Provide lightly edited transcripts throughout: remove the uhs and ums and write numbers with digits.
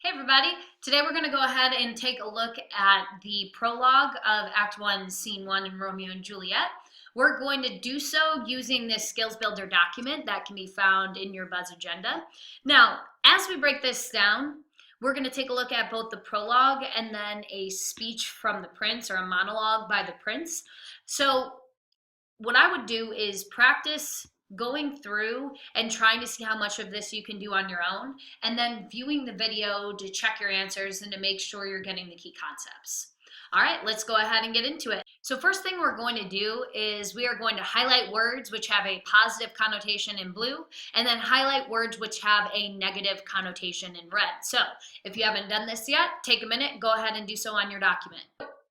Hey everybody, today we're going to go ahead and take a look at the prologue of Act 1, Scene 1 in Romeo and Juliet. We're going to do so using this Skills Builder document that can be found in your Buzz agenda. Now, as we break this down, we're going to take a look at both the prologue and then a speech from the prince, or a monologue by the prince. So what I would do is practice going through and trying to see how much of this you can do on your own, and then viewing the video to check your answers and to make sure you're getting the key concepts. All right, let's go ahead and get into it. So first thing we're going to do is we are going to highlight words which have a positive connotation in blue, and then highlight words which have a negative connotation in red. So if you haven't done this yet, take a minute, go ahead and do so on your document.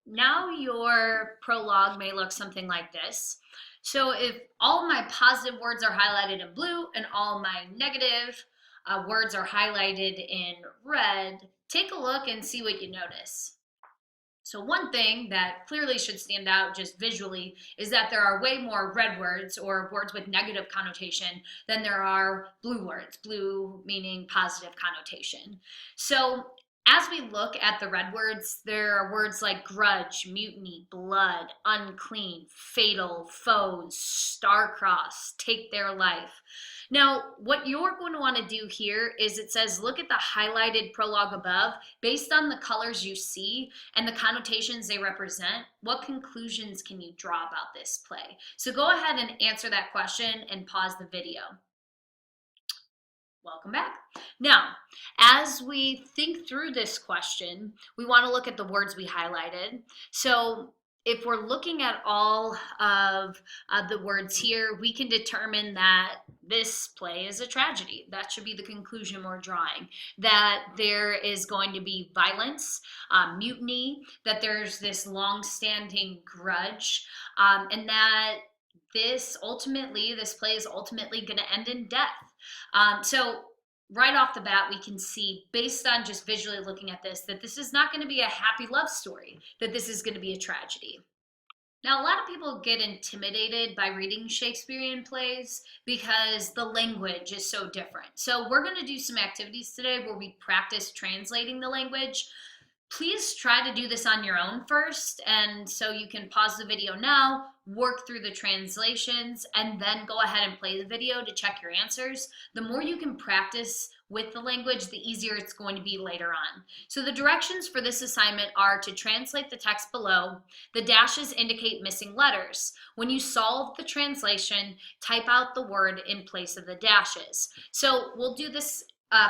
Now your prologue may look something like this. So if all my positive words are highlighted in blue and all my negative words are highlighted in red, take a look and see what you notice. So one thing that clearly should stand out just visually is that there are way more red words, or words with negative connotation, than there are blue words, blue meaning positive connotation. So as we look at the red words, there are words like grudge, mutiny, blood, unclean, fatal, foes, star-crossed, take their life. Now, what you're going to want to do here is it says, look at the highlighted prologue above. Based on the colors you see and the connotations they represent, what conclusions can you draw about this play? So go ahead and answer that question and pause the video. Welcome back. Now, as we think through this question, we want to look at the words we highlighted. So if we're looking at all of the words here, we can determine that this play is a tragedy. That should be the conclusion we're drawing. That there is going to be violence, mutiny, that there's this long-standing grudge, and that this play is ultimately going to end in death. So right off the bat, we can see, based on just visually looking at this, that this is not going to be a happy love story, that this is going to be a tragedy. Now, a lot of people get intimidated by reading Shakespearean plays because the language is so different. So we're going to do some activities today where we practice translating the language. Please try to do this on your own first, and so you can pause the video now, work through the translations, and then go ahead and play the video to check your answers. The more you can practice with the language, the easier it's going to be later on. So the directions for this assignment are to translate the text below. The dashes indicate missing letters. When you solve the translation, type out the word in place of the dashes. So we'll do this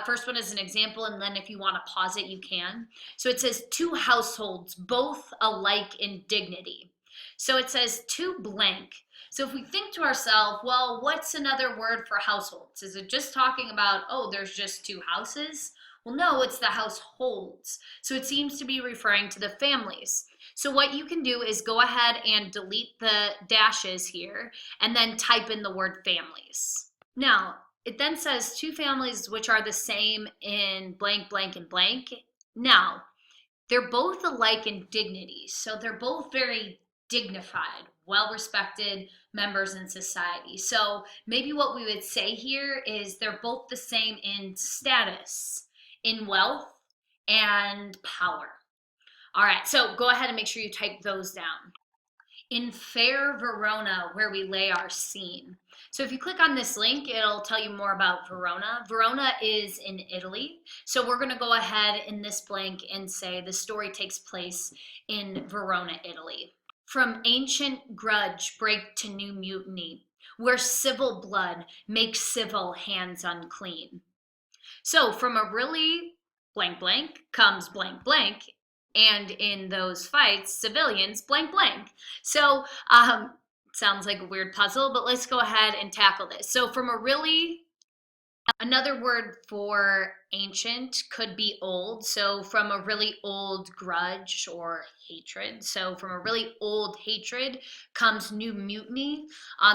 first one as an example, and then if you want to pause it, you can. So it says two households, both alike in dignity. So it says two blank. So if we think to ourselves, well, what's another word for households? Is it just talking about, oh, there's just two houses? Well, no, it's the households. So it seems to be referring to the families. So what you can do is go ahead and delete the dashes here and then type in the word families. Now, it then says two families which are the same in blank, blank, and blank. Now, they're both alike in dignity. So they're both very dignified, well-respected members in society. So maybe what we would say here is they're both the same in status, in wealth, and power. All right, so go ahead and make sure you type those down. In fair Verona, where we lay our scene. So if you click on this link, it'll tell you more about Verona. Verona is in Italy. So we're going to go ahead in this blank and say the story takes place in Verona, Italy. From ancient grudge break to new mutiny, where civil blood makes civil hands unclean. So from a really blank blank comes blank blank, and in those fights, civilians blank blank. So sounds like a weird puzzle, but let's go ahead and tackle this. So from a really, another word for ancient could be old. So from a really old grudge or hatred. So from a really old hatred comes new mutiny.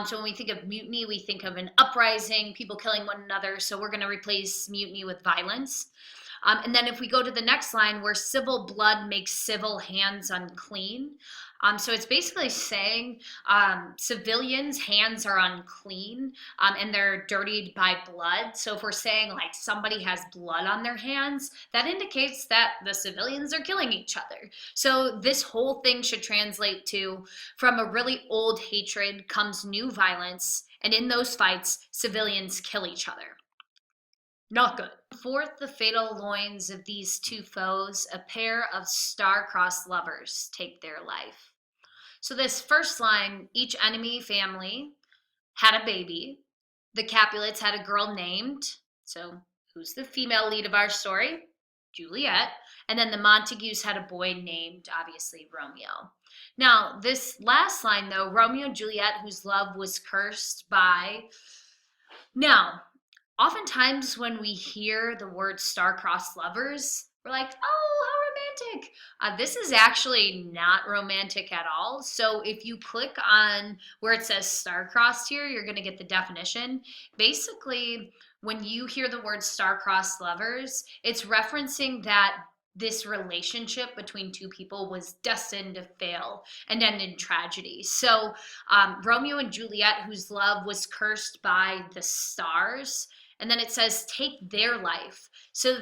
So when we think of mutiny, we think of an uprising, people killing one another. So we're going to replace mutiny with violence. And then if we go to the next line, where civil blood makes civil hands unclean. So it's basically saying civilians' hands are unclean and they're dirtied by blood. So if we're saying like somebody has blood on their hands, that indicates that the civilians are killing each other. So this whole thing should translate to, from a really old hatred comes new violence, and in those fights, civilians kill each other. Not good. Forth the fatal loins of these two foes, a pair of star-crossed lovers take their life. So this first line, each enemy family had a baby. The Capulets had a girl named, so who's the female lead of our story? Juliet. And then the Montagues had a boy named, obviously, Romeo. Now, this last line, though, Romeo and Juliet, whose love was cursed by. Now, oftentimes when we hear the word star-crossed lovers, we're like, oh, how romantic. This is actually not romantic at all. So if you click on where it says star-crossed here, you're going to get the definition. Basically, when you hear the word star-crossed lovers, it's referencing that this relationship between two people was destined to fail and end in tragedy. So Romeo and Juliet, whose love was cursed by the stars, and then it says take their life. So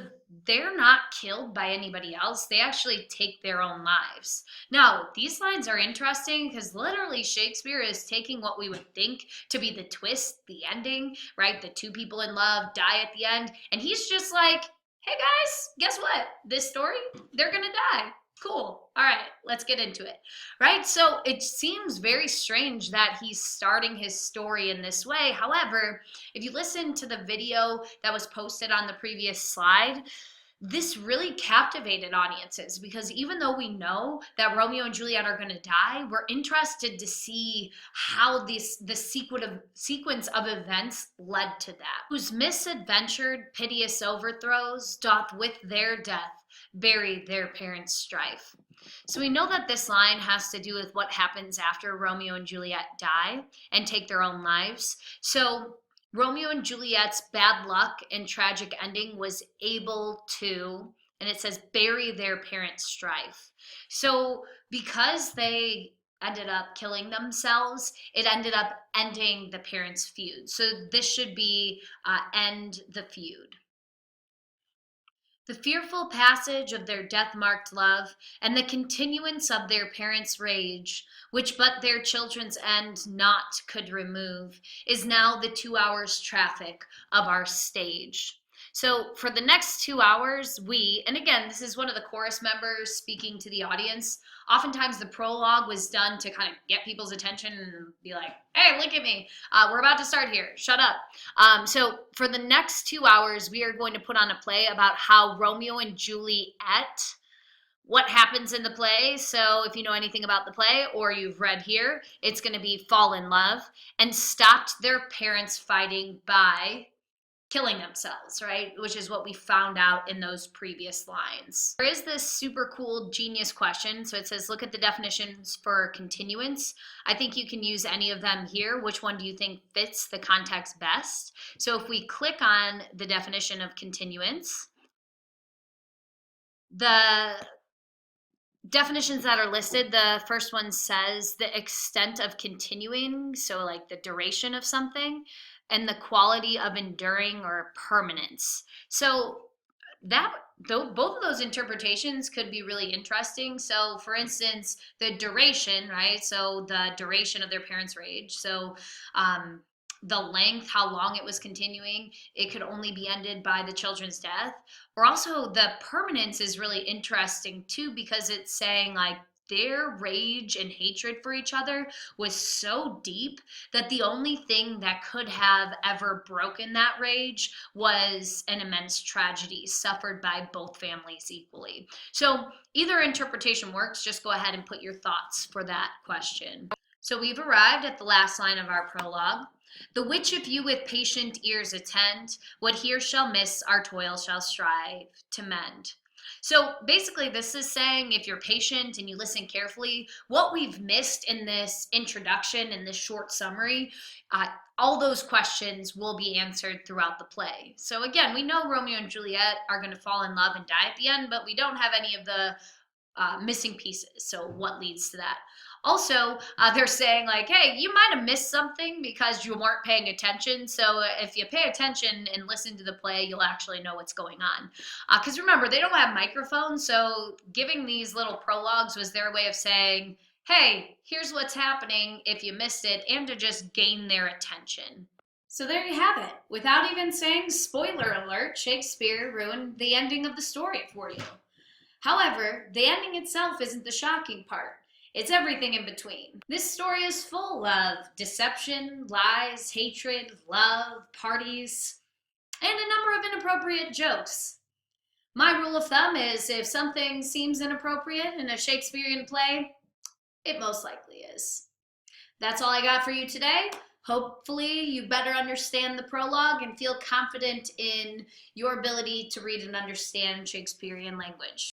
they're not killed by anybody else. They actually take their own lives. Now, these lines are interesting because literally Shakespeare is taking what we would think to be the twist, the ending, right? The two people in love die at the end. And he's just like, hey guys, guess what? This story, they're going to die. Cool. All right, let's get into it. Right? So it seems very strange that he's starting his story in this way. However, if you listen to the video that was posted on the previous slide, this really captivated audiences because even though we know that Romeo and Juliet are going to die, we're interested to see how the sequence of events led to that. Whose misadventured, piteous overthrows doth with their death bury their parents' strife. So we know that this line has to do with what happens after Romeo and Juliet die and take their own lives. So Romeo and Juliet's bad luck and tragic ending was able to, and it says, bury their parents' strife. So because they ended up killing themselves, it ended up ending the parents' feud. So this should be end the feud. The fearful passage of their death-marked love, and the continuance of their parents' rage, which but their children's end not could remove, is now the 2 hours' traffic of our stage. So for the next 2 hours, and again, this is one of the chorus members speaking to the audience. Oftentimes the prologue was done to kind of get people's attention and be like, hey, look at me. We're about to start here. Shut up. So for the next 2 hours, we are going to put on a play about how Romeo and Juliet, what happens in the play. So if you know anything about the play or you've read here, it's going to be fall in love and stopped their parents fighting by killing themselves, right? Which is what we found out in those previous lines. There is this super cool genius question. So it says, look at the definitions for continuance. I think you can use any of them here. Which one do you think fits the context best? So if we click on the definition of continuance, the definitions that are listed, the first one says the extent of continuing, so like the duration of something, and the quality of enduring or permanence. So both of those interpretations could be really interesting. So for instance, the duration, right? So the duration of their parents' rage. So the length, how long it was continuing, it could only be ended by the children's death. Or also the permanence is really interesting too, because it's saying like their rage and hatred for each other was so deep that the only thing that could have ever broken that rage was an immense tragedy suffered by both families equally. So either interpretation works. Just go ahead and put your thoughts for that question. So we've arrived at the last line of our prologue. The which if you with patient ears attend, what here shall miss, our toil shall strive to mend. So basically, this is saying if you're patient and you listen carefully, what we've missed in this introduction and this short summary, all those questions will be answered throughout the play. So again, we know Romeo and Juliet are going to fall in love and die at the end, but we don't have any of the missing pieces. So what leads to that? Also, they're saying like, hey, you might have missed something because you weren't paying attention. So if you pay attention and listen to the play, you'll actually know what's going on. Because remember, they don't have microphones, so giving these little prologues was their way of saying, hey, here's what's happening if you missed it, and to just gain their attention. So there you have it. Without even saying spoiler alert, Shakespeare ruined the ending of the story for you. However, the ending itself isn't the shocking part. It's everything in between. This story is full of deception, lies, hatred, love, parties, and a number of inappropriate jokes. My rule of thumb is if something seems inappropriate in a Shakespearean play, it most likely is. That's all I got for you today. Hopefully you better understand the prologue and feel confident in your ability to read and understand Shakespearean language.